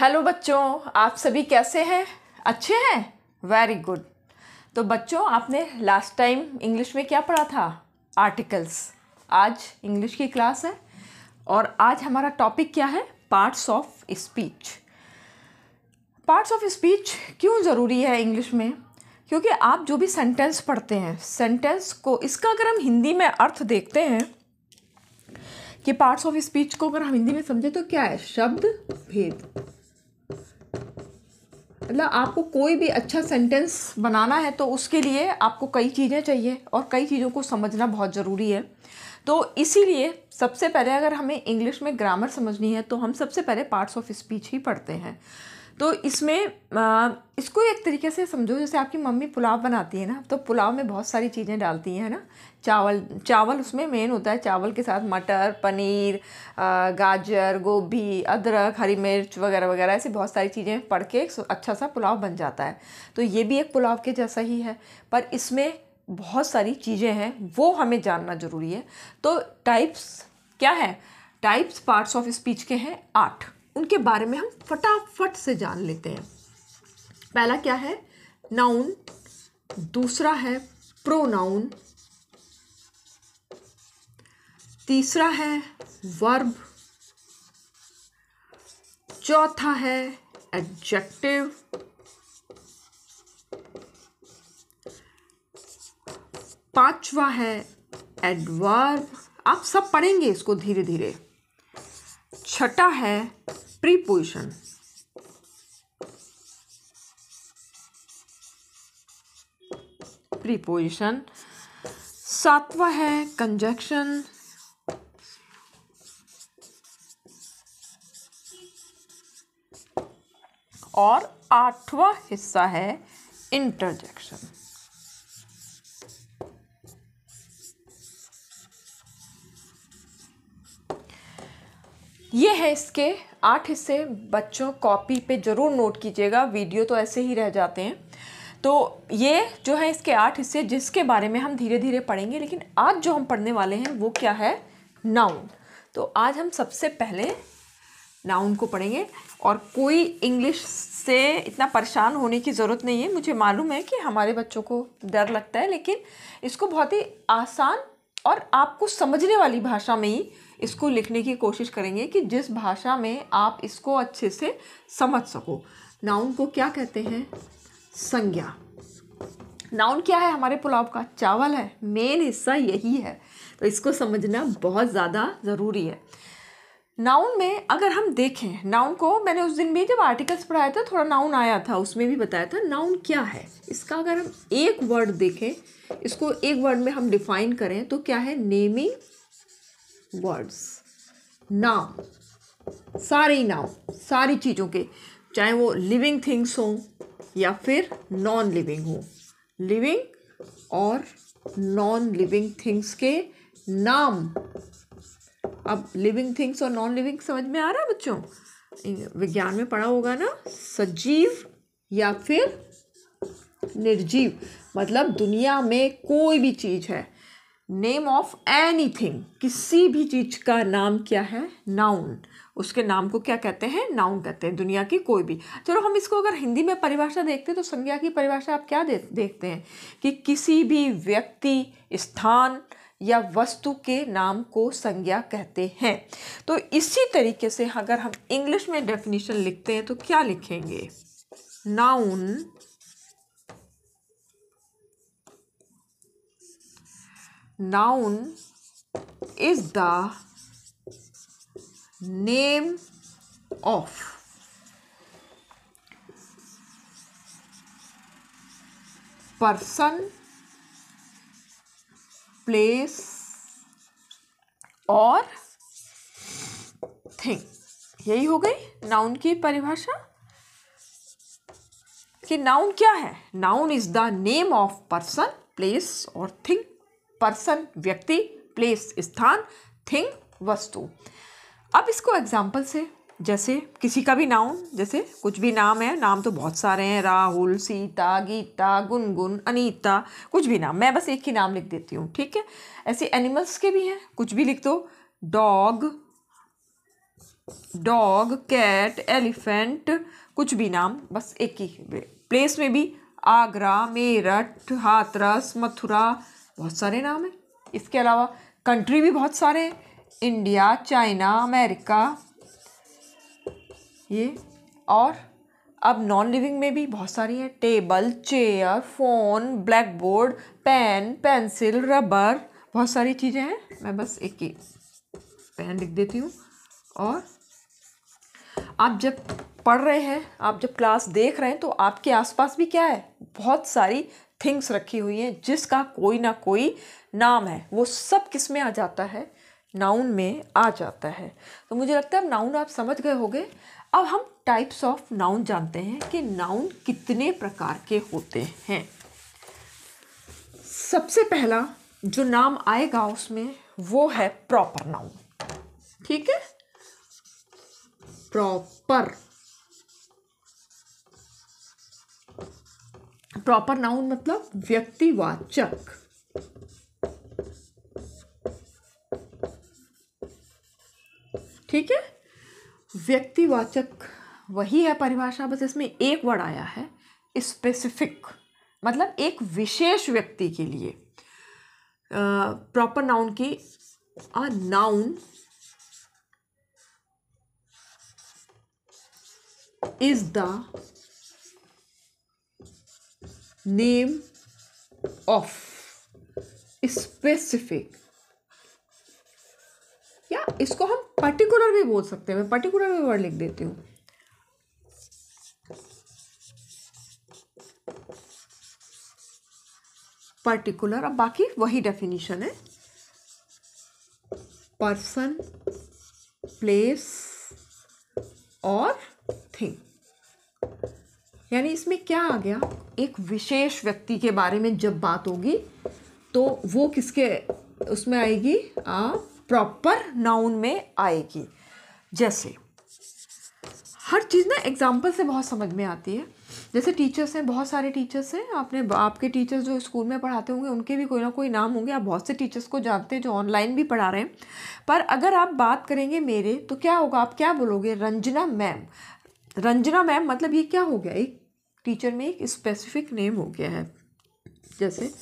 Hello बच्चों, आप सभी कैसे हैं? अच्छे हैं? Very good. तो बच्चों, आपने लास्ट टाइम इंग्लिश में क्या पढ़ा था? आर्टिकल्स। आज इंग्लिश की क्लास है और आज हमारा टॉपिक क्या है? Parts of speech. Parts of speech क्यों ज़रूरी है इंग्लिश में? क्योंकि आप जो भी सेंटेंस पढ़ते हैं, सेंटेंस को इसका अगर हम हिंदी में अर्थ देखते हैं कि पार्ट्स ऑफ स्पीच को अगर हम हिंदी में समझे तो क्या है? शब्द भेद। मतलब आपको कोई भी अच्छा सेंटेंस बनाना है तो उसके लिए आपको कई चीज़ें चाहिए और कई चीज़ों को समझना बहुत ज़रूरी है। तो इसीलिए सबसे पहले अगर हमें इंग्लिश में ग्रामर समझनी है तो हम सबसे पहले पार्ट्स ऑफ स्पीच ही पढ़ते हैं। तो इसमें इसको एक तरीके से समझो, जैसे आपकी मम्मी पुलाव बनाती है ना, तो पुलाव में बहुत सारी चीज़ें डालती हैं ना। चावल उसमें मेन होता है। चावल के साथ मटर, पनीर, गाजर, गोभी, अदरक, हरी मिर्च वगैरह वगैरह ऐसी बहुत सारी चीज़ें पड़ के एक अच्छा सा पुलाव बन जाता है। तो ये भी एक पुलाव के जैसा ही है, पर इसमें बहुत सारी चीज़ें हैं, वो हमें जानना ज़रूरी है। तो टाइप्स क्या है? टाइप्स पार्ट्स ऑफ स्पीच के हैं 8। उनके बारे में हम फटाफट से जान लेते हैं। पहला क्या है? नाउन। दूसरा है प्रोनाउन। तीसरा है वर्ब। चौथा है एडजेक्टिव। पांचवा है एडवर्ब। आप सब पढ़ेंगे इसको धीरे धीरे। छठा है प्रीपोजिशन। सातवां है कंजक्शन। और आठवां हिस्सा है इंटरजेक्शन। ये है इसके 8 हिस्से। बच्चों कॉपी पे ज़रूर नोट कीजिएगा, वीडियो तो ऐसे ही रह जाते हैं। तो ये जो है इसके 8 हिस्से, जिसके बारे में हम धीरे धीरे पढ़ेंगे। लेकिन आज जो हम पढ़ने वाले हैं वो क्या है? नाउन। तो आज हम सबसे पहले नाउन को पढ़ेंगे। और कोई इंग्लिश से इतना परेशान होने की ज़रूरत नहीं है। मुझे मालूम है कि हमारे बच्चों को डर लगता है, लेकिन इसको बहुत ही आसान और आपको समझने वाली भाषा में ही इसको लिखने की कोशिश करेंगे कि जिस भाषा में आप इसको अच्छे से समझ सको। नाउन को क्या कहते हैं? संज्ञा। नाउन क्या है? हमारे पुलाव का चावल है, मेन हिस्सा यही है। तो इसको समझना बहुत ज़्यादा ज़रूरी है। नाउन में अगर हम देखें, नाउन को मैंने उस दिन भी जब आर्टिकल्स पढ़ाया था थोड़ा नाउन आया था, उसमें भी बताया था नाउन क्या है। इसका अगर हम एक वर्ड देखें, इसको एक वर्ड में हम डिफाइन करें तो क्या है? Naming words. नाउन, सारे नाउन, सारी चीज़ों के, चाहे वो लिविंग थिंग्स हों या फिर नॉन लिविंग हो, लिविंग और नॉन लिविंग थिंग्स के नाम। अब लिविंग थिंग्स और नॉन लिविंग समझ में आ रहा है बच्चों? विज्ञान में पढ़ा होगा ना, सजीव या फिर निर्जीव। मतलब दुनिया में कोई भी चीज़ है, नेम ऑफ एनीथिंग, किसी भी चीज़ का नाम क्या है? नाउन। उसके नाम को क्या कहते हैं? नाउन कहते हैं। दुनिया की कोई भी। चलो हम इसको अगर हिंदी में परिभाषा देखते हैं तो संज्ञा की परिभाषा आप क्या देखते हैं कि किसी भी व्यक्ति, स्थान या वस्तु के नाम को संज्ञा कहते हैं। तो इसी तरीके से अगर हम इंग्लिश में डेफिनेशन लिखते हैं तो क्या लिखेंगे? Noun is the name of person, place और थिंग। यही हो गई नाउन की परिभाषा। कि नाउन क्या है? Noun is the name of person, place और थिंग। पर्सन व्यक्ति, प्लेस स्थान, थिंग वस्तु। अब इसको एग्जाम्पल से, जैसे किसी का भी नाउन, जैसे कुछ भी नाम है, नाम तो बहुत सारे हैं, राहुल, सीता, गीता, गुनगुन, अनीता, कुछ भी नाम, मैं बस एक ही नाम लिख देती हूँ, ठीक है। ऐसे एनिमल्स के भी हैं, कुछ भी लिख दो, डॉग, डॉग, कैट, एलिफेंट, कुछ भी नाम, बस एक ही। प्लेस में भी आगरा, मेरठ, हाथरस, मथुरा, बहुत सारे नाम हैं। इसके अलावा कंट्री भी बहुत सारे हैं, इंडिया, चाइना, अमेरिका, ये। और अब नॉन लिविंग में भी बहुत सारी हैं, table, chair, phone, blackboard, pen, pencil, rubber, बहुत सारी चीज़ें हैं। मैं बस एक ही पेन लिख देती हूँ। और आप जब पढ़ रहे हैं, आप जब क्लास देख रहे हैं, तो आपके आसपास भी क्या है, बहुत सारी थिंग्स रखी हुई हैं जिसका कोई ना कोई नाम है। वो सब किस में आ जाता है, नाउन में आ जाता है। तो मुझे लगता है अब नाउन आप समझ गए होंगे। अब हम टाइप्स ऑफ नाउन जानते हैं कि नाउन कितने प्रकार के होते हैं। सबसे पहला जो नाम आएगा उसमें वो है प्रॉपर नाउन। ठीक है, प्रॉपर नाउन मतलब व्यक्तिवाचक। ठीक है, व्यक्तिवाचक वही है परिभाषा, बस इसमें एक वर्ड आया है स्पेसिफिक, मतलब एक विशेष व्यक्ति के लिए। प्रॉपर नाउन की a noun is the name of specific, या इसको हम पर्टिकुलर भी बोल सकते हैं। मैं पर्टिकुलर भी वर्ड लिख देती हूँ। पर्टिकुलर, अब बाकी वही डेफिनेशन है, पर्सन, प्लेस और थिंग। यानी इसमें क्या आ गया, एक विशेष व्यक्ति के बारे में जब बात होगी तो वो किसके उसमें आएगी, प्रॉपर नाउन में आएगी। जैसे हर चीज़ ना एग्जाम्पल से बहुत समझ में आती है। जैसे टीचर्स हैं, बहुत सारे टीचर्स हैं, आपके टीचर्स जो स्कूल में पढ़ाते होंगे उनके भी कोई ना कोई नाम होंगे। आप बहुत से टीचर्स को जानते हैं जो ऑनलाइन भी पढ़ा रहे हैं। पर अगर आप बात करेंगे मेरे, तो क्या होगा, आप क्या बोलोगे, रंजना मैम। रंजना मैम मतलब ये क्या हो गया, एक टीचर में एक स्पेसिफिक नेम हो गया है। जैसे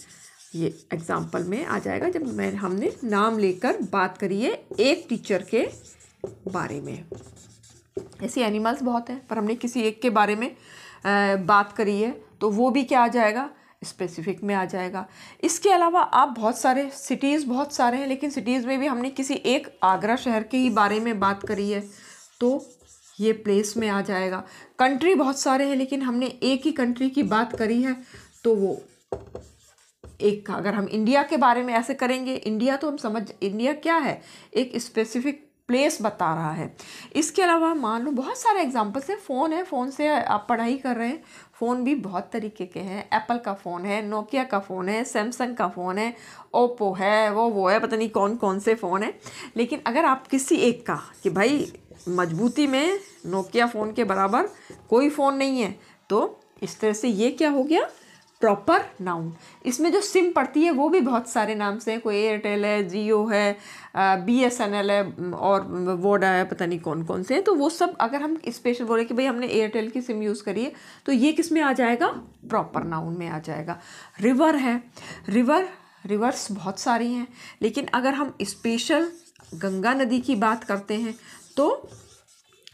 ये एग्जाम्पल में आ जाएगा जब हमने नाम लेकर बात करी है एक टीचर के बारे में। ऐसे एनिमल्स बहुत हैं, पर हमने किसी एक के बारे में बात करी है तो वो भी क्या आ जाएगा, स्पेसिफिक में आ जाएगा। इसके अलावा आप बहुत सारे सिटीज़ बहुत सारे हैं, लेकिन सिटीज़ में भी हमने किसी एक आगरा शहर के ही बारे में बात करी है तो ये प्लेस में आ जाएगा। कंट्री बहुत सारे हैं, लेकिन हमने एक ही कंट्री की बात करी है तो वो एक, अगर हम इंडिया के बारे में ऐसे करेंगे, इंडिया तो हम समझ, इंडिया क्या है, एक स्पेसिफिक प्लेस बता रहा है। इसके अलावा मान लो बहुत सारे एग्जांपल्स हैं। फ़ोन है, फ़ोन से आप पढ़ाई कर रहे हैं, फ़ोन भी बहुत तरीके के हैं। एप्पल का फ़ोन है, नोकिया का फ़ोन है, सैमसंग का फ़ोन है, ओप्पो है, वो है, पता नहीं कौन कौन से फ़ोन है। लेकिन अगर आप किसी एक का कि भाई मजबूती में नोकिया फ़ोन के बराबर कोई फ़ोन नहीं है, तो इस तरह से ये क्या हो गया, प्रॉपर नाउन। इसमें जो सिम पड़ती है वो भी बहुत सारे नाम से है, कोई एयरटेल है, जियो है, BSNL है और वोडा है, पता नहीं कौन कौन से हैं। तो वो सब अगर हम स्पेशल बोले कि भाई हमने एयरटेल की सिम यूज़ करी है, तो ये किस में आ जाएगा, प्रॉपर नाउन में आ जाएगा। रिवर है, रिवर्स बहुत सारी हैं, लेकिन अगर हम स्पेशल गंगा नदी की बात करते हैं तो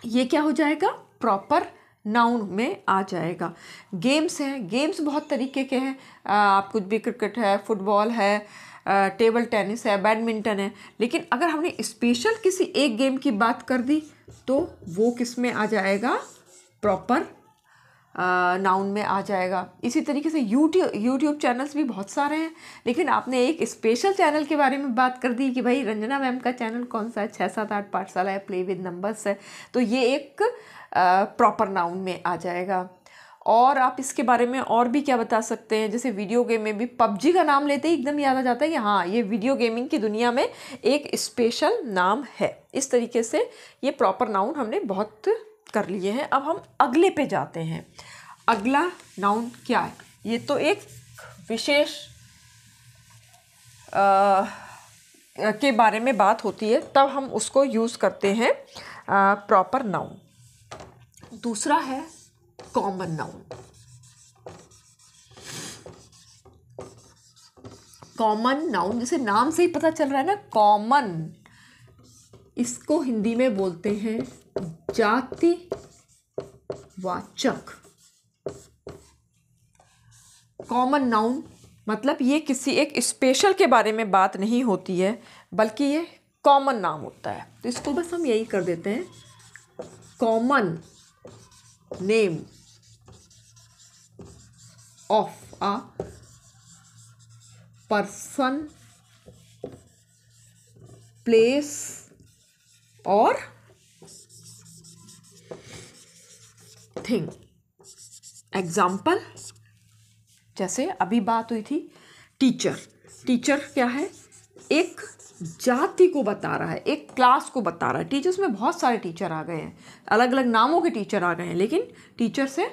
ये क्या हो जाएगा, प्रॉपर नाउन में आ जाएगा। गेम्स हैं, गेम्स बहुत तरीके के हैं। आप कुछ भी, क्रिकेट है, फुटबॉल है, टेबल टेनिस है, बैडमिंटन है, लेकिन अगर हमने स्पेशल किसी एक गेम की बात कर दी तो वो किस में आ जाएगा, प्रॉपर नाउन में आ जाएगा। इसी तरीके से यूट्यूब चैनल्स भी बहुत सारे हैं, लेकिन आपने एक स्पेशल चैनल के बारे में बात कर दी कि भाई रंजना मैम का चैनल कौन सा है, 6-7-8 पाठशाला है, प्ले विद नंबर्स है, तो ये एक प्रॉपर नाउन में आ जाएगा। और आप इसके बारे में और भी क्या बता सकते हैं, जैसे वीडियो गेम में भी पबजी का नाम लेते ही एकदम याद आ जाता है कि हाँ, ये वीडियो गेमिंग की दुनिया में एक स्पेशल नाम है। इस तरीके से ये प्रॉपर नाउन हमने बहुत कर लिए हैं। अब हम अगले पे जाते हैं। अगला नाउन क्या है, ये तो एक विशेष के बारे में बात होती है तब हम उसको यूज़ करते हैं प्रॉपर नाउन। दूसरा है कॉमन नाउन। कॉमन नाउन जैसे नाम से ही पता चल रहा है ना, कॉमन, इसको हिंदी में बोलते हैं जातिवाचक। कॉमन नाउन मतलब ये किसी एक स्पेशल के बारे में बात नहीं होती है, बल्कि ये कॉमन नाम होता है। तो इसको बस हम यही कर देते हैं, common name of a person, place और थिंग। एग्जाम्पल, जैसे अभी बात हुई थी टीचर। टीचर क्या है, एक जाति को बता रहा है, एक क्लास को बता रहा है। टीचर्स में बहुत सारे टीचर आ गए हैं, अलग अलग नामों के टीचर आ गए हैं, लेकिन टीचर से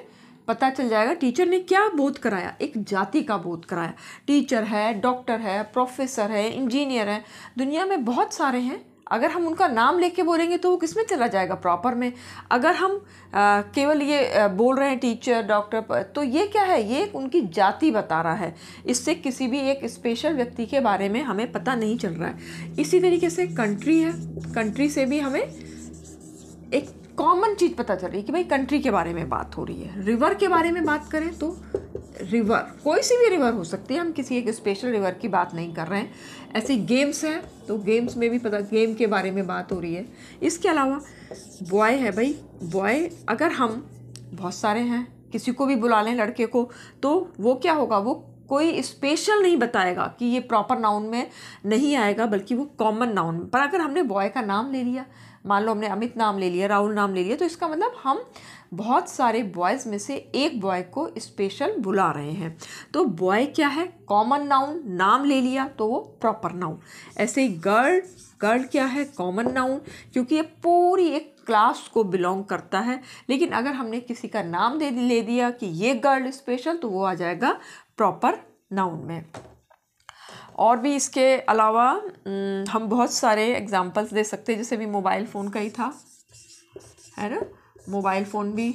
पता चल जाएगा टीचर ने क्या बोध कराया, एक जाति का बोध कराया। टीचर है, डॉक्टर है, प्रोफेसर है, इंजीनियर है, दुनिया में बहुत सारे हैं। अगर हम उनका नाम लेके बोलेंगे तो वो किस में चला जाएगा, प्रॉपर में। अगर हम केवल ये बोल रहे हैं टीचर, डॉक्टर, तो ये क्या है, ये उनकी जाति बता रहा है। इससे किसी भी एक स्पेशल व्यक्ति के बारे में हमें पता नहीं चल रहा है। इसी तरीके से कंट्री है, कंट्री से भी हमें एक कॉमन चीज़ पता चल रही है कि भाई कंट्री के बारे में बात हो रही है। रिवर के बारे में बात करें तो रिवर कोई सी भी रिवर हो सकती है, हम किसी एक स्पेशल रिवर की बात नहीं कर रहे हैं। ऐसे गेम्स हैं तो गेम्स में भी पता, गेम के बारे में बात हो रही है। इसके अलावा बॉय है, भाई बॉय अगर हम बहुत सारे हैं, किसी को भी बुला लें लड़के को, तो वो क्या होगा, वो कोई स्पेशल नहीं बताएगा कि ये प्रॉपर नाउन में नहीं आएगा, बल्कि वो कॉमन नाउन में। पर अगर हमने बॉय का नाम ले लिया, मान लो हमने अमित नाम ले लिया, राहुल नाम ले लिया, तो इसका मतलब हम बहुत सारे बॉयज़ में से एक बॉय को स्पेशल बुला रहे हैं। तो बॉय क्या है, कॉमन नाउन, नाम ले लिया तो वो प्रॉपर नाउन। ऐसे ही गर्ल, गर्ल क्या है, कॉमन नाउन, क्योंकि ये पूरी एक क्लास को बिलोंग करता है। लेकिन अगर हमने किसी का नाम ले दिया कि ये गर्ल स्पेशल, तो वो आ जाएगा प्रॉपर नाउन में। और भी इसके अलावा हम बहुत सारे एग्जाम्पल्स दे सकते हैं, जैसे भी मोबाइल फ़ोन का ही था, है ना। मोबाइल फ़ोन भी,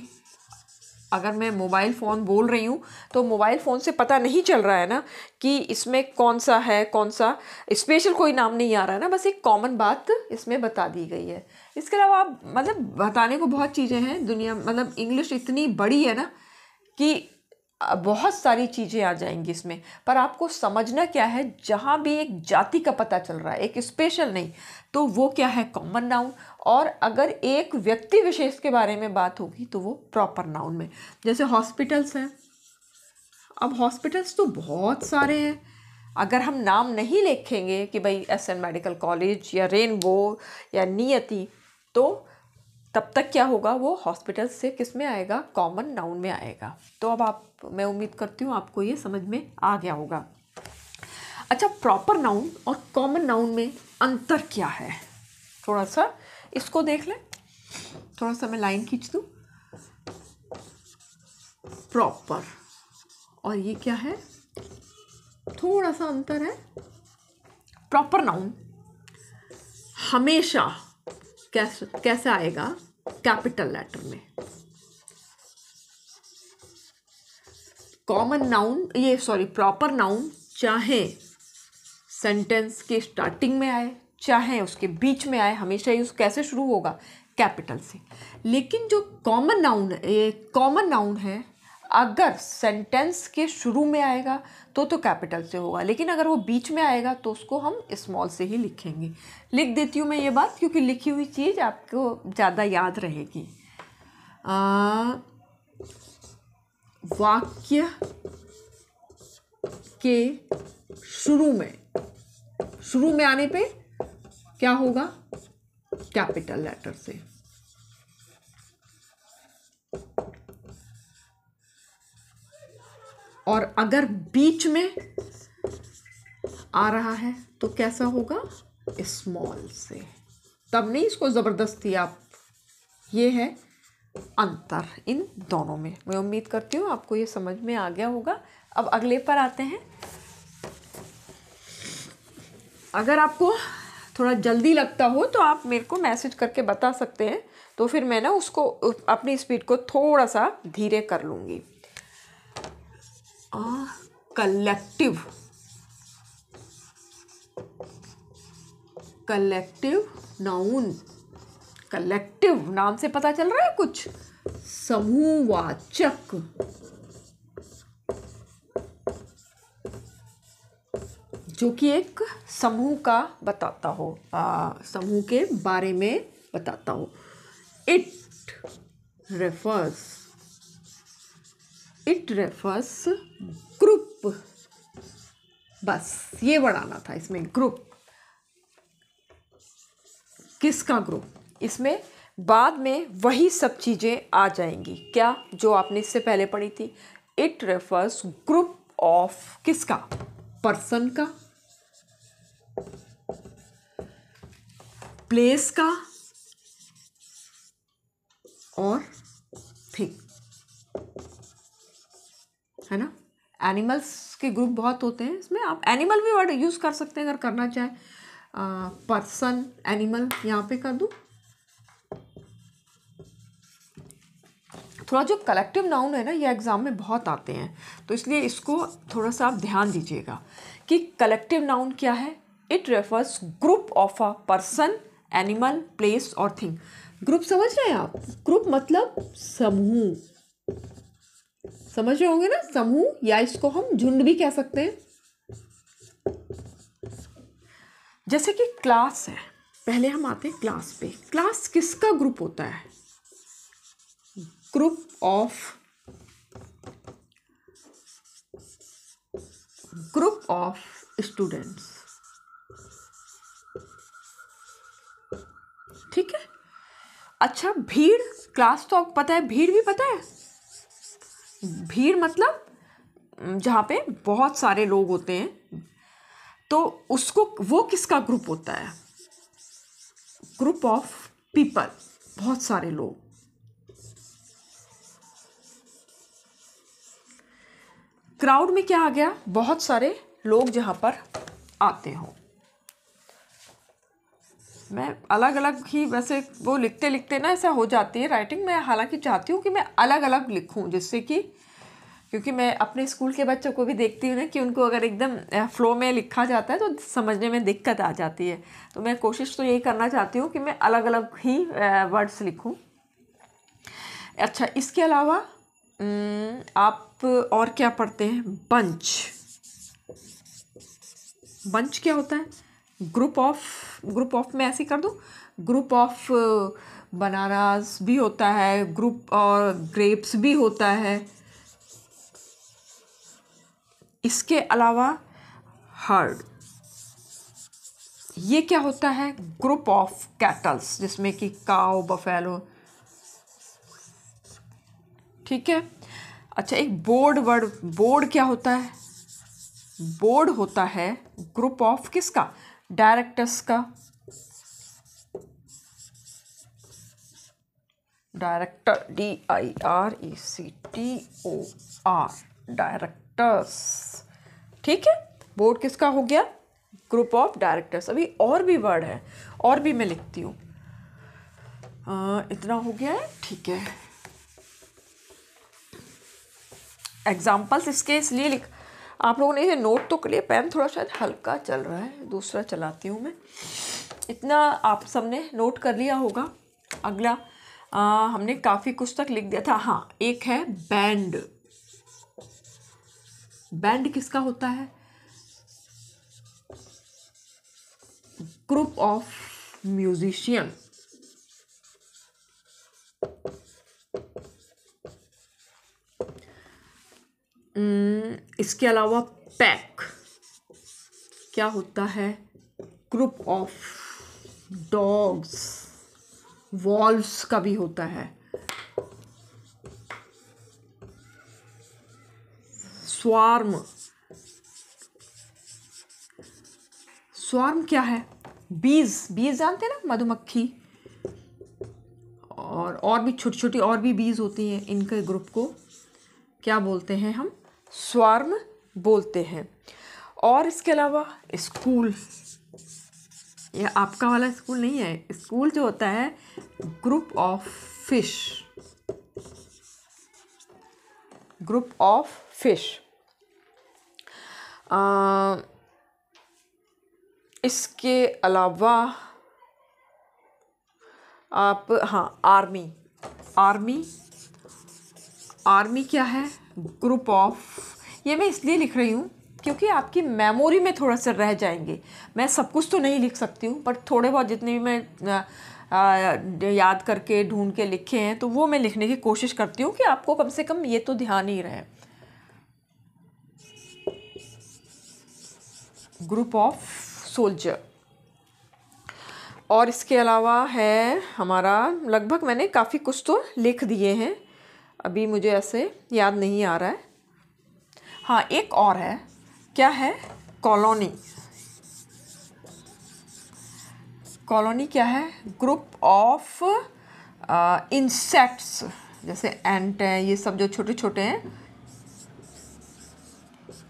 अगर मैं मोबाइल फ़ोन बोल रही हूँ तो मोबाइल फ़ोन से पता नहीं चल रहा है ना कि इसमें कौन सा है, कौन सा स्पेशल कोई नाम नहीं आ रहा है ना, बस एक कॉमन बात इसमें बता दी गई है। इसके अलावा मतलब बताने को बहुत चीज़ें हैं दुनिया, मतलब इंग्लिश इतनी बड़ी है ना कि बहुत सारी चीज़ें आ जाएंगी इसमें। पर आपको समझना क्या है, जहाँ भी एक जाति का पता चल रहा है, एक स्पेशल नहीं, तो वो क्या है, कॉमन नाउन। और अगर एक व्यक्ति विशेष के बारे में बात होगी तो वो प्रॉपर नाउन में। जैसे हॉस्पिटल्स हैं, अब हॉस्पिटल्स तो बहुत सारे हैं, अगर हम नाम नहीं लिखेंगे कि भाई एसएन मेडिकल कॉलेज या रेनबो या नियति, तो तब तक क्या होगा, वो हॉस्पिटल से किस में आएगा, कॉमन नाउन में आएगा। तो अब मैं उम्मीद करती हूँ आपको ये समझ में आ गया होगा। अच्छा, प्रॉपर नाउन और कॉमन नाउन में अंतर क्या है, थोड़ा सा इसको देख लें। थोड़ा सा मैं लाइन खींच दूँ। प्रॉपर और ये क्या है, थोड़ा सा अंतर है। प्रॉपर नाउन हमेशा कैसे आएगा, कैपिटल लेटर में। कॉमन नाउन, प्रॉपर नाउन चाहे सेंटेंस के स्टार्टिंग में आए, चाहे उसके बीच में आए, हमेशा ही कैसे शुरू होगा, कैपिटल से। लेकिन जो कॉमन नाउन है, ये कॉमन नाउन है, अगर सेंटेंस के शुरू में आएगा तो कैपिटल से होगा, लेकिन अगर वो बीच में आएगा तो उसको हम स्मॉल से ही लिखेंगे। लिख देती हूँ मैं ये बात, क्योंकि लिखी हुई चीज़ आपको ज़्यादा याद रहेगी। वाक्य के शुरू में आने पे क्या होगा, कैपिटल लेटर से। और अगर बीच में आ रहा है तो कैसा होगा, स्मॉल से। तब नहीं इसको ज़बरदस्ती आप, ये है अंतर इन दोनों में। मैं उम्मीद करती हूँ आपको ये समझ में आ गया होगा। अब अगले पर आते हैं। अगर आपको थोड़ा जल्दी लगता हो तो आप मेरे को मैसेज करके बता सकते हैं, तो फिर मैं ना उसको अपनी स्पीड को थोड़ा सा धीरे कर लूँगी। कलेक्टिव, कलेक्टिव नाउन, कलेक्टिव नाम से पता चल रहा है कुछ, समूहवाचक, जो कि एक समूह का बताता हो, समूह के बारे में बताता हो। इट रेफर्स ग्रुप, बस ये बढ़ाना था इसमें, ग्रुप। किसका ग्रुप? इसमें बाद में वही सब चीज़ें आ जाएंगी, क्या जो आपने इससे पहले पढ़ी थी। इट रेफर्स ग्रुप ऑफ किसका? पर्सन का, प्लेस का और थिंग, है ना। एनिमल्स के ग्रुप बहुत होते हैं, इसमें आप एनिमल भी वर्ड यूज़ कर सकते हैं अगर करना चाहें। पर्सन, एनिमल यहाँ पे कर दूँ। थोड़ा जो कलेक्टिव नाउन है ना, ये एग्जाम में बहुत आते हैं, तो इसलिए इसको थोड़ा सा आप ध्यान दीजिएगा कि कलेक्टिव नाउन क्या है। It refers group of a person, animal, place और थिंग। ग्रुप समझ रहे हैं आप? ग्रुप मतलब समूह, समझ रहे होंगे ना, समूह, या इसको हम झुंड भी कह सकते हैं। जैसे कि क्लास है, पहले हम आते हैं क्लास पे। क्लास किसका ग्रुप होता है? ग्रुप ऑफ स्टूडेंट्स, ठीक है। अच्छा, भीड़, क्लास तो आपको पता है, भीड़ भी पता है। भीड़ मतलब जहाँ पे बहुत सारे लोग होते हैं, तो उसको, वो किसका ग्रुप होता है? ग्रुप ऑफ पीपल, बहुत सारे लोग। क्राउड में क्या आ गया? बहुत सारे लोग जहाँ पर आते हों। मैं अलग अलग ही, वैसे वो लिखते लिखते ना ऐसा हो जाती है राइटिंग। मैं हालांकि चाहती हूँ कि मैं अलग अलग लिखूँ, जिससे कि, क्योंकि मैं अपने स्कूल के बच्चों को भी देखती हूँ ना कि उनको अगर एकदम फ्लो में लिखा जाता है तो समझने में दिक्कत आ जाती है। तो मैं कोशिश तो यही करना चाहती हूँ कि मैं अलग अलग ही वर्ड्स लिखूँ। अच्छा, इसके अलावा आप और क्या पढ़ते हैं? बंच। बंच क्या होता है? ग्रुप ऑफ मैं ऐसे कर दूँ, ग्रुप ऑफ बनानास भी होता है, ग्रुप और ग्रेप्स भी होता है। इसके अलावा हर्ड, ये क्या होता है? ग्रुप ऑफ कैटल्स, जिसमें कि काउ, बफेलो, ठीक है। अच्छा, एक बोर्ड वर्ड, बोर्ड क्या होता है? बोर्ड होता है ग्रुप ऑफ किसका? डायरेक्टर्स का। डायरेक्टर, DIRECTOR, डायरेक्टर्स, ठीक है। बोर्ड किसका हो गया? Group of directors. अभी और भी वर्ड है, और भी मैं लिखती हूँ। इतना हो गया है, ठीक है। एग्जाम्पल्स इसके इसलिए लिख, आप लोगों ने इसे नोट तो कर लिया। पेन थोड़ा शायद हल्का चल रहा है, दूसरा चलाती हूँ मैं। इतना आप सबने नोट कर लिया होगा। अगला हमने काफ़ी कुछ तक लिख दिया था। हाँ, एक है बैंड। बैंड किसका होता है? Group of musician. इसके अलावा पैक क्या होता है? Group of dogs. वॉल्व्स का भी होता है। स्वार्म, स्वार्म क्या है? बीज, बीज जानते हैं ना, मधुमक्खी, और भी छोटी छोटी और भी बीज होती हैं। इनके ग्रुप को क्या बोलते हैं? हम स्वार्म बोलते हैं। और इसके अलावा स्कूल, ये आपका वाला स्कूल नहीं है। स्कूल जो होता है group of fish, group of fish. इसके अलावा आप, हाँ, आर्मी, आर्मी, आर्मी क्या है? Group of. ये मैं इसलिए लिख रही हूँ क्योंकि आपकी मेमोरी में थोड़ा सा रह जाएंगे। मैं सब कुछ तो नहीं लिख सकती हूँ, पर थोड़े बहुत जितने भी मैं याद करके ढूंढ के लिखे हैं तो वो मैं लिखने की कोशिश करती हूँ कि आपको कम से कम ये तो ध्यान ही रहे। Group of soldier. और इसके अलावा है हमारा, लगभग मैंने काफ़ी कुछ तो लिख दिए हैं, अभी मुझे ऐसे याद नहीं आ रहा है। हाँ, एक और है, क्या है? कॉलोनी। कॉलोनी क्या है? ग्रुप ऑफ इंसेक्ट्स, जैसे एंट हैं, ये सब जो छोटे छोटे हैं,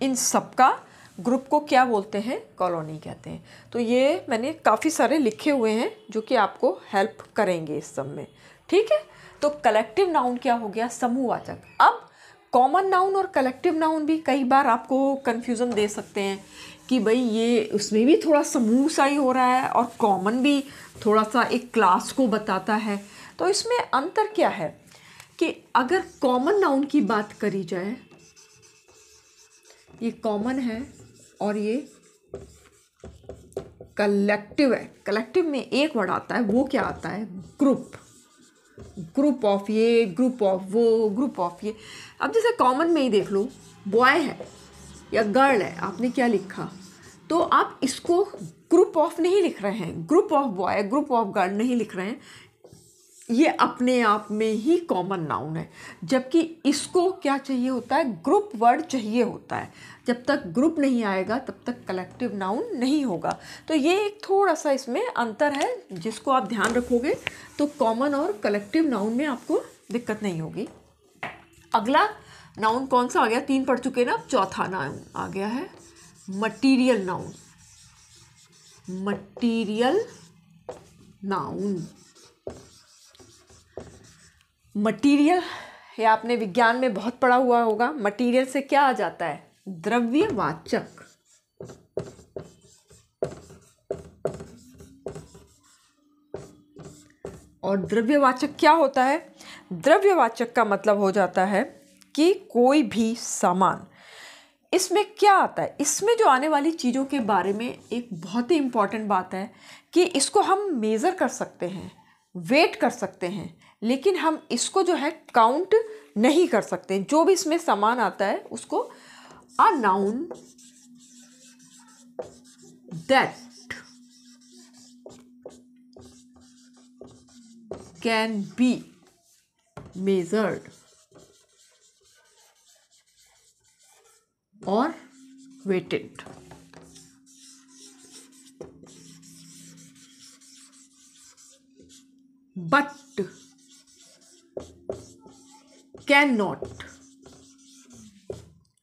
इन सब का ग्रुप को क्या बोलते हैं? कॉलोनी कहते हैं। तो ये मैंने काफ़ी सारे लिखे हुए हैं जो कि आपको हेल्प करेंगे इस सब में, ठीक है। तो कलेक्टिव नाउन क्या हो गया? समूहवाचक। अब कॉमन नाउन और कलेक्टिव नाउन भी कई बार आपको कन्फ्यूज़न दे सकते हैं कि भाई ये उसमें भी थोड़ा समूह सा ही हो रहा है और कॉमन भी थोड़ा सा एक क्लास को बताता है। तो इसमें अंतर क्या है कि अगर कॉमन नाउन की बात करी जाए, ये कॉमन है और ये कलेक्टिव है। कलेक्टिव में एक वर्ड आता है, वो क्या आता है? ग्रुप। ग्रुप ऑफ ये, ग्रुप ऑफ वो, ग्रुप ऑफ ये। अब जैसे कॉमन में ही देख लो, बॉय है या गर्ल है, आपने क्या लिखा? तो आप इसको ग्रुप ऑफ नहीं लिख रहे हैं, group of boy, group of girl नहीं लिख रहे हैं, ये अपने आप में ही कॉमन नाउन है। जबकि इसको क्या चाहिए होता है? ग्रुप वर्ड चाहिए होता है। जब तक ग्रुप नहीं आएगा तब तक कलेक्टिव नाउन नहीं होगा। तो ये एक थोड़ा सा इसमें अंतर है, जिसको आप ध्यान रखोगे तो कॉमन और कलेक्टिव नाउन में आपको दिक्कत नहीं होगी। अगला नाउन कौन सा आ गया? 3 पढ़ चुके ना, अब चौथा नाउन आ गया है material noun. Material noun. Material, ये आपने विज्ञान में बहुत पढ़ा हुआ होगा। मटीरियल से क्या आ जाता है? द्रव्यवाचक। और द्रव्यवाचक क्या होता है? द्रव्यवाचक का मतलब हो जाता है कि कोई भी सामान। इसमें क्या आता है? इसमें जो आने वाली चीज़ों के बारे में एक बहुत ही इम्पॉर्टेंट बात है कि इसको हम मेज़र कर सकते हैं, वेट कर सकते हैं, लेकिन हम इसको जो है काउंट नहीं कर सकते। जो भी इसमें सामान आता है उसको a noun that can be measured और weighted. But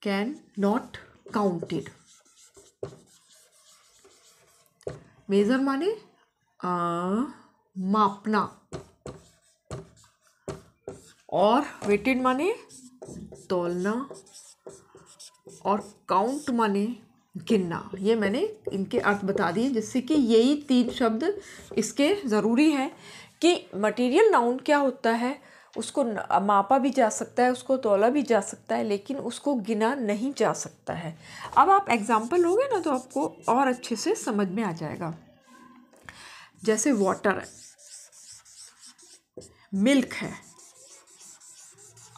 cannot counted। Measure माने मापना, और वेटेड माने तौलना, और काउंट माने गिनना। ये मैंने इनके अर्थ बता दिए, जिससे कि यही 3 शब्द इसके ज़रूरी हैं कि मटेरियल नाउन क्या होता है, उसको मापा भी जा सकता है, उसको तौला भी जा सकता है, लेकिन उसको गिना नहीं जा सकता है। अब आप एग्जाम्पल लोगे ना तो आपको और अच्छे से समझ में आ जाएगा। जैसे वाटर है, मिल्क है।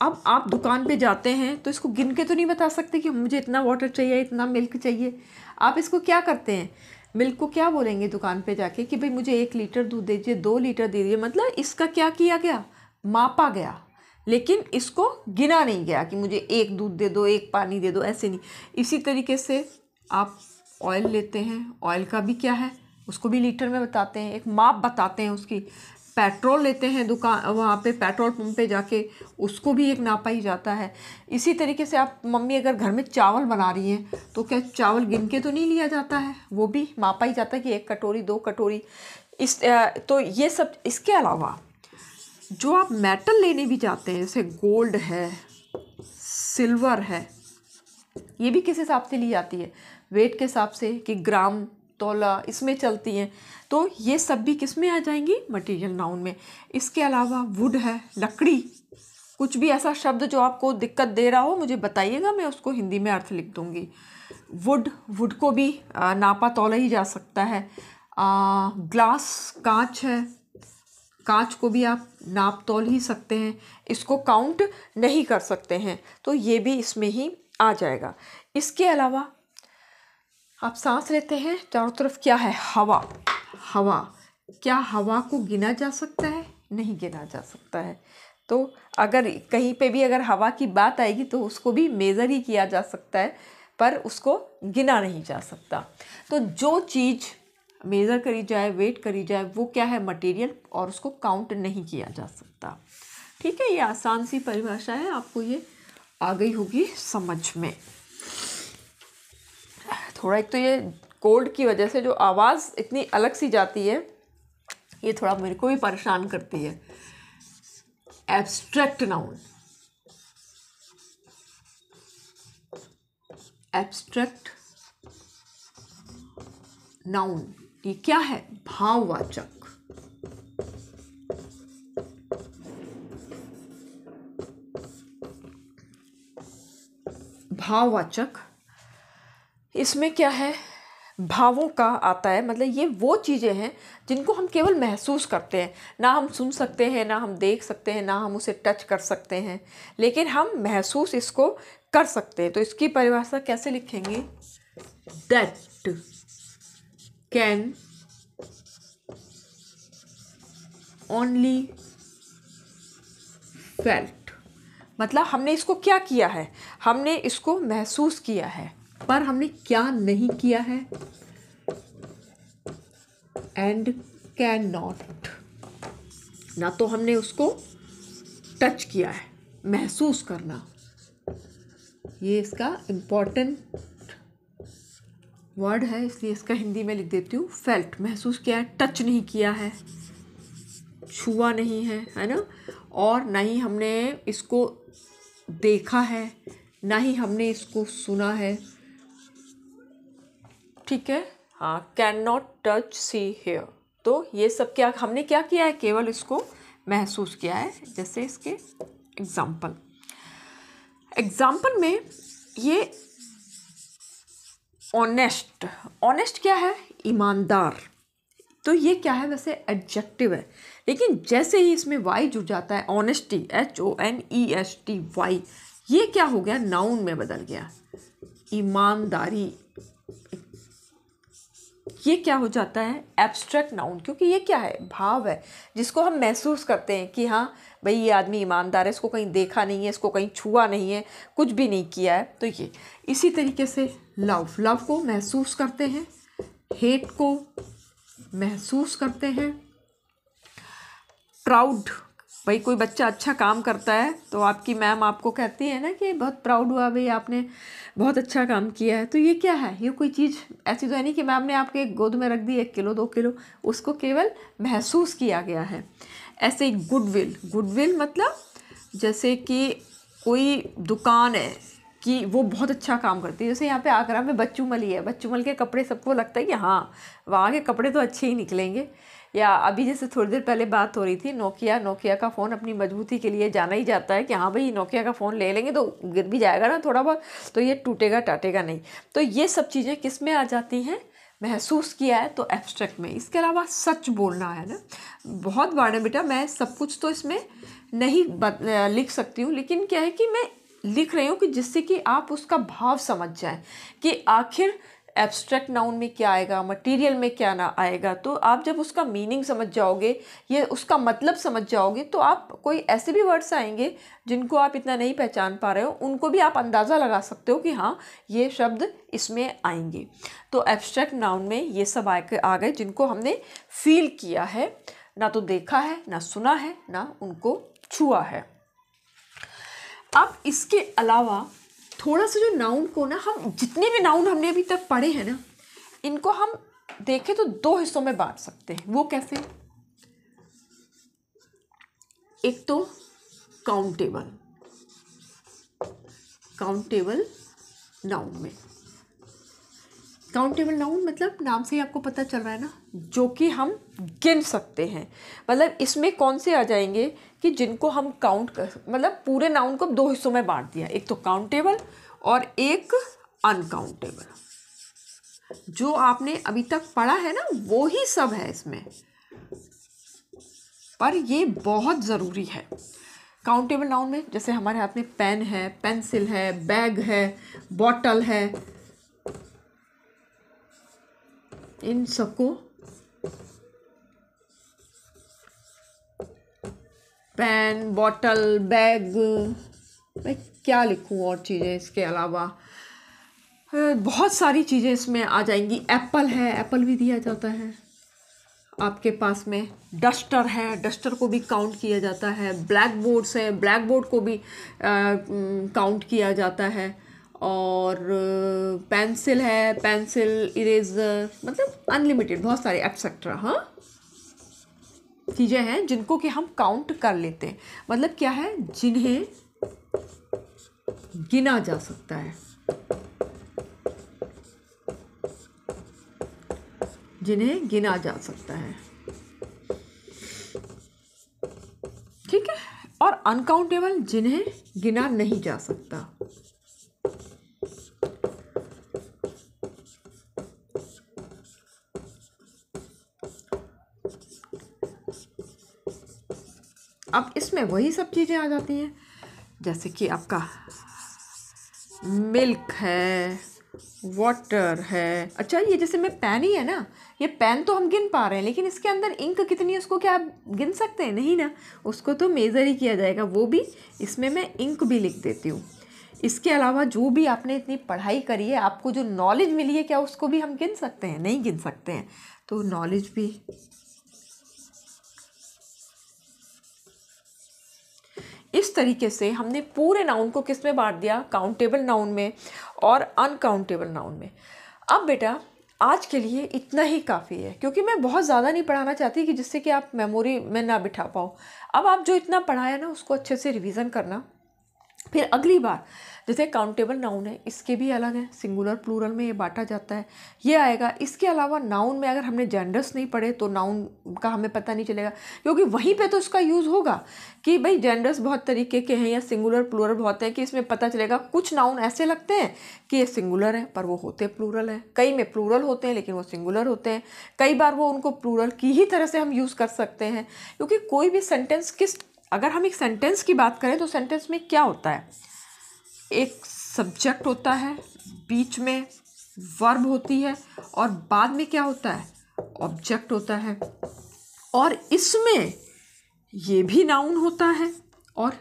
अब आप दुकान पे जाते हैं तो इसको गिन के तो नहीं बता सकते कि मुझे इतना वाटर चाहिए, इतना मिल्क चाहिए। आप इसको क्या करते हैं? मिल्क को क्या बोलेंगे दुकान पे जाके कि भाई मुझे 1 लीटर दूध दीजिए, 2 लीटर दे दीजिए। मतलब इसका क्या किया गया? मापा गया, लेकिन इसको गिना नहीं गया कि मुझे 1 दूध दे दो, 1 पानी दे दो, ऐसे नहीं। इसी तरीके से आप ऑयल लेते हैं, ऑयल का भी क्या है? उसको भी लीटर में बताते हैं, एक माप बताते हैं उसकी। पेट्रोल लेते हैं दुकान, वहाँ पे पेट्रोल पंप पे जाके, उसको भी एक नापा ही जाता है। इसी तरीके से आप मम्मी अगर घर में चावल बना रही हैं तो क्या चावल गिन के तो नहीं लिया जाता है, वो भी मापा ही जाता है कि 1 कटोरी 2 कटोरी। तो ये सब। इसके अलावा जो आप मेटल लेने भी जाते हैं, जैसे गोल्ड है, सिल्वर है, ये भी किस हिसाब से ली जाती है, वेट के हिसाब से कि ग्राम तोला इसमें चलती हैं। तो ये सब भी किस में आ जाएंगी, मटेरियल नाउन में। इसके अलावा वुड है, लकड़ी, कुछ भी ऐसा शब्द जो आपको दिक्कत दे रहा हो मुझे बताइएगा, मैं उसको हिंदी में अर्थ लिख दूंगी। वुड को भी नापा तोला ही जा सकता है। ग्लास, कांच है, कांच को भी आप नाप तोल ही सकते हैं, इसको काउंट नहीं कर सकते हैं, तो ये भी इसमें ही आ जाएगा। इसके अलावा आप सांस लेते हैं, चारों तरफ क्या है, हवा। हवा, क्या हवा को गिना जा सकता है, नहीं गिना जा सकता है। तो अगर कहीं पे भी अगर हवा की बात आएगी तो उसको भी मेज़र ही किया जा सकता है, पर उसको गिना नहीं जा सकता। तो जो चीज़ मेज़र करी जाए, वेट करी जाए, वो क्या है, मटेरियल, और उसको काउंट नहीं किया जा सकता। ठीक है, ये आसान सी परिभाषा है, आपको ये आ गई होगी समझ में। थोड़ा एक तो ये कोल्ड की वजह से जो आवाज़ इतनी अलग सी जाती है, ये थोड़ा मेरे को भी परेशान करती है। एब्स्ट्रैक्ट नाउन, एब्स्ट्रैक्ट नाउन ये क्या है, भाववाचक। भाववाचक, इसमें क्या है, भावों का आता है, मतलब ये वो चीज़ें हैं जिनको हम केवल महसूस करते हैं, ना हम सुन सकते हैं, ना हम देख सकते हैं, ना हम उसे टच कर सकते हैं, लेकिन हम महसूस इसको कर सकते हैं। तो इसकी परिभाषा कैसे लिखेंगे, दैट कैन ओनली फेल्ट, मतलब हमने इसको क्या किया है, हमने इसको महसूस किया है, पर हमने क्या नहीं किया है, एंड कैन नॉट, ना तो हमने उसको टच किया है, महसूस करना, ये इसका इम्पोर्टेंट वर्ड है, इसलिए इसका हिंदी में लिख देती हूँ, फेल्ट, महसूस किया है, टच नहीं किया है, छुआ नहीं है ना, और ना ही हमने इसको देखा है, ना ही हमने इसको सुना है। ठीक है, हाँ, can not touch see hair, तो ये सब क्या हमने क्या किया है, केवल इसको महसूस किया है। जैसे इसके एग्जाम्पल में ये ऑनेस्ट, ऑनेस्ट क्या है, ईमानदार, तो ये क्या है, वैसे एडजेक्टिव है, लेकिन जैसे ही इसमें वाई जुड़ जाता है, ऑनेस्टी, HONESTY, ये क्या हो गया, नाउन में बदल गया, ईमानदारी, ये क्या हो जाता है, एब्स्ट्रैक्ट नाउन, क्योंकि ये क्या है, भाव है जिसको हम महसूस करते हैं कि हाँ भाई ये आदमी ईमानदार है, इसको कहीं देखा नहीं है, इसको कहीं छुआ नहीं है, कुछ भी नहीं किया है। तो ये इसी तरीके से लव को महसूस करते हैं, हेट को महसूस करते हैं, प्राउड, भाई कोई बच्चा अच्छा काम करता है तो आपकी मैम आपको कहती है ना कि बहुत प्राउड हुआ भाई, आपने बहुत अच्छा काम किया है, तो ये क्या है, ये कोई चीज़ ऐसी तो है नहीं कि मैम ने आपके गोद में रख दी 1 किलो 2 किलो, उसको केवल महसूस किया गया है। ऐसे ही गुडविल मतलब जैसे कि कोई दुकान है कि वो बहुत अच्छा काम करती है, जैसे यहाँ पे आगरा में बच्चूमल ही है, बच्चूमल के कपड़े सबको लगता है कि हाँ वहाँ के कपड़े तो अच्छे ही निकलेंगे। या अभी जैसे थोड़ी देर पहले बात हो रही थी, नोकिया का फ़ोन अपनी मजबूती के लिए जाना ही जाता है कि हाँ भाई नोकिया का फ़ोन ले लेंगे तो गिर भी जाएगा ना थोड़ा बहुत, तो ये टूटेगा टाटेगा नहीं। तो ये सब चीज़ें किस में आ जाती हैं, महसूस किया है तो एब्स्ट्रैक्ट में। इसके अलावा सच बोलना है ना, बहुत वर्ड है बेटा, मैं सब कुछ तो इसमें नहीं लिख सकती हूँ, लेकिन क्या है कि मैं लिख रही हूँ कि जिससे कि आप उसका भाव समझ जाएं कि आखिर एब्स्ट्रैक्ट नाउन में क्या आएगा, मटेरियल में क्या ना आएगा। तो आप जब उसका मीनिंग समझ जाओगे, ये उसका मतलब समझ जाओगे, तो आप कोई ऐसे भी वर्ड्स आएंगे जिनको आप इतना नहीं पहचान पा रहे हो, उनको भी आप अंदाज़ा लगा सकते हो कि हाँ ये शब्द इसमें आएंगे। तो एब्स्ट्रैक्ट नाउन में ये सब आ गए जिनको हमने फील किया है, ना तो देखा है, ना सुना है, ना उनको छुआ है। अब इसके अलावा थोड़ा सा जो नाउन को ना, हम जितने भी नाउन हमने अभी तक पढ़े हैं ना, इनको हम देखें तो 2 हिस्सों में बांट सकते हैं। वो कैसे? एक तो काउंटेबल नाउन में। काउंटेबल नाउन मतलब नाम से ही आपको पता चल रहा है ना, जो कि हम गिन सकते हैं। मतलब इसमें कौन से आ जाएंगे कि जिनको हम काउंट कर, मतलब पूरे नाउन को 2 हिस्सों में बांट दिया, एक तो काउंटेबल और एक अनकाउंटेबल। जो आपने अभी तक पढ़ा है ना, वो ही सब है इसमें, पर ये बहुत ज़रूरी है। काउंटेबल नाउन में जैसे हमारे हाथ में पेन है, पेंसिल है, बैग है, बॉटल है, इन सबको पेन, बॉटल, बैग, मैं क्या लिखूं और चीज़ें इसके अलावा, बहुत सारी चीज़ें इसमें आ जाएंगी। एप्पल है, एप्पल भी दिया जाता है आपके पास में। डस्टर है, डस्टर को भी काउंट किया जाता है। ब्लैक बोर्ड्स है, ब्लैक बोर्ड को भी काउंट किया जाता है। और पेंसिल है, पेंसिल, इरेजर, मतलब अनलिमिटेड बहुत सारे एटसेट्रा, हाँ, चीज़ें हैं जिनको कि हम काउंट कर लेते हैं। मतलब क्या है? जिन्हें गिना जा सकता है, जिन्हें गिना जा सकता है, ठीक है। और अनकाउंटेबल, जिन्हें गिना नहीं जा सकता। अब इसमें वही सब चीज़ें आ जाती हैं, जैसे कि आपका मिल्क है, वाटर है। अच्छा, ये जैसे में पेन ही है ना, ये पेन तो हम गिन पा रहे हैं, लेकिन इसके अंदर इंक कितनी है उसको क्या आप गिन सकते हैं? नहीं ना, उसको तो मेज़र ही किया जाएगा। वो भी इसमें मैं इंक भी लिख देती हूँ। इसके अलावा जो भी आपने इतनी पढ़ाई करी है, आपको जो नॉलेज मिली है, क्या उसको भी हम गिन सकते हैं? नहीं गिन सकते हैं। तो नॉलेज भी, इस तरीके से हमने पूरे नाउन को किस में बांट दिया? काउंटेबल नाउन में और अनकाउंटेबल नाउन में। अब बेटा आज के लिए इतना ही काफ़ी है, क्योंकि मैं बहुत ज़्यादा नहीं पढ़ाना चाहती कि जिससे कि आप मेमोरी में ना बिठा पाओ। अब आप जो इतना पढ़ाया ना, उसको अच्छे से रिवीजन करना। फिर अगली बार जैसे काउंटेबल नाउन है, इसके भी अलग है, सिंगुलर प्लूरल में ये बांटा जाता है, ये आएगा। इसके अलावा नाउन में अगर हमने जेंडर्स नहीं पढ़े तो नाउन का हमें पता नहीं चलेगा, क्योंकि वहीं पे तो इसका यूज़ होगा कि भाई जेंडर्स बहुत तरीके के हैं या सिंगुलर प्लूरल बहुत हैं, कि इसमें पता चलेगा। कुछ नाउन ऐसे लगते हैं कि ये सिंगुलर है पर वो होते प्लूरल है, कई में प्लूरल होते हैं लेकिन वो सिंगुलर होते हैं। कई बार वो उनको प्लूरल की ही तरह से हम यूज़ कर सकते हैं, क्योंकि कोई भी सेंटेंस अगर हम एक सेंटेंस की बात करें तो सेंटेंस में क्या होता है? एक सब्जेक्ट होता है, बीच में वर्ब होती है, और बाद में क्या होता है? ऑब्जेक्ट होता है। और इसमें ये भी नाउन होता है और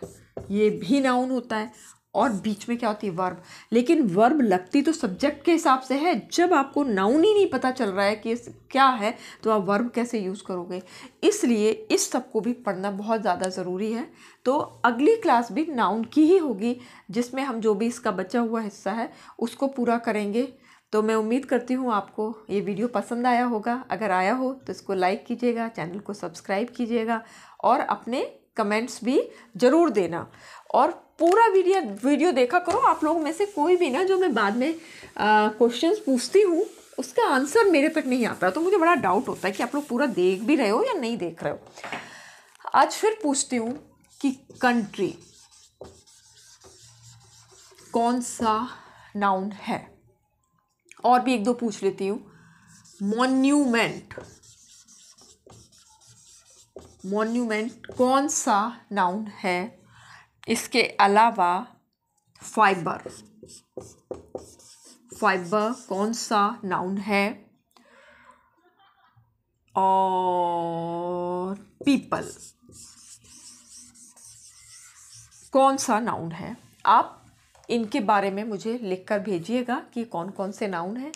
ये भी नाउन होता है, और बीच में क्या होती है? वर्ब। लेकिन वर्ब लगती तो सब्जेक्ट के हिसाब से है। जब आपको नाउन ही नहीं पता चल रहा है कि क्या है, तो आप वर्ब कैसे यूज़ करोगे? इसलिए इस सब को भी पढ़ना बहुत ज़्यादा ज़रूरी है। तो अगली क्लास भी नाउन की ही होगी, जिसमें हम जो भी इसका बचा हुआ हिस्सा है उसको पूरा करेंगे। तो मैं उम्मीद करती हूँ आपको ये वीडियो पसंद आया होगा। अगर आया हो तो इसको लाइक कीजिएगा, चैनल को सब्सक्राइब कीजिएगा, और अपने कमेंट्स भी ज़रूर देना। और पूरा वीडियो देखा करो। आप लोगों में से कोई भी ना, जो मैं बाद में क्वेश्चंस पूछती हूँ उसका आंसर मेरे तक नहीं आता, तो मुझे बड़ा डाउट होता है कि आप लोग पूरा देख भी रहे हो या नहीं देख रहे हो। आज फिर पूछती हूँ कि कंट्री कौन सा नाउन है, और भी 1-2 पूछ लेती हूँ। मॉन्यूमेंट कौन सा नाउन है? इसके अलावा फाइबर कौन सा नाउन है? और पीपल कौन सा नाउन है? आप इनके बारे में मुझे लिखकर भेजिएगा कि कौन कौन से नाउन हैं।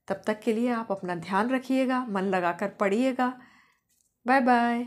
तब तक के लिए आप अपना ध्यान रखिएगा, मन लगाकर पढ़िएगा। Bye bye.